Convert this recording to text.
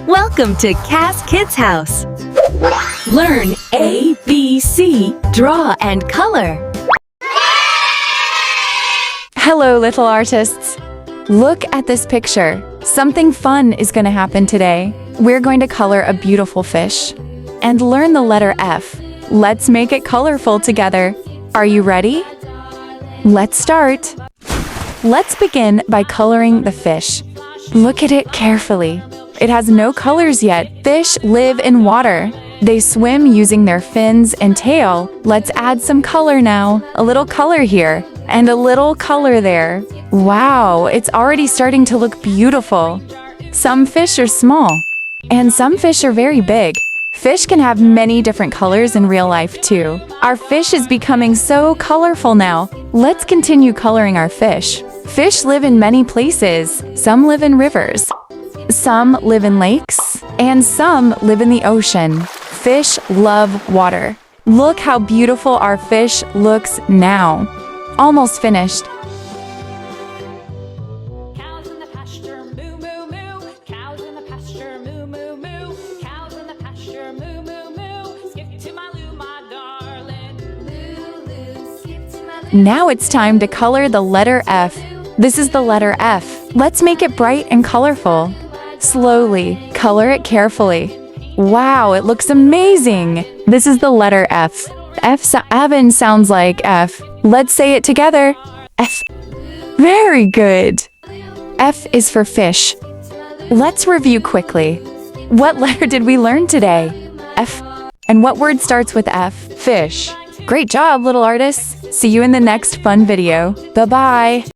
Welcome to Cass Kids House. Learn A, B, C, draw and color. Hello, little artists. Look at this picture. Something fun is going to happen today. We're going to color a beautiful fish and learn the letter F. Let's make it colorful together. Are you ready? Let's start. Let's begin by coloring the fish. Look at it carefully. It has no colors yet. Fish live in water. They swim using their fins and tail. Let's add some color now. A little color here and a little color there. Wow, it's already starting to look beautiful. Some fish are small and some fish are very big. Fish can have many different colors in real life too. Our fish is becoming so colorful now. Let's continue coloring our fish. Fish live in many places. Some live in rivers. Some live in lakes, and some live in the ocean. Fish love water. Look how beautiful our fish looks now. Almost finished. Cows in the pasture, moo, moo, moo. Cows in the pasture, moo, moo, moo. Cows in the pasture, moo, moo, moo. Skip to my loo, my darling. Loo, loo, skip to my loo. Now it's time to color the letter F. This is the letter F. Let's make it bright and colorful. Slowly, color it carefully. Wow, it looks amazing! This is the letter F. Evan sounds like F. Let's say it together. F. Very good! F is for fish. Let's review quickly. What letter did we learn today? F. And what word starts with F? Fish. Great job, little artists! See you in the next fun video. Bye-bye!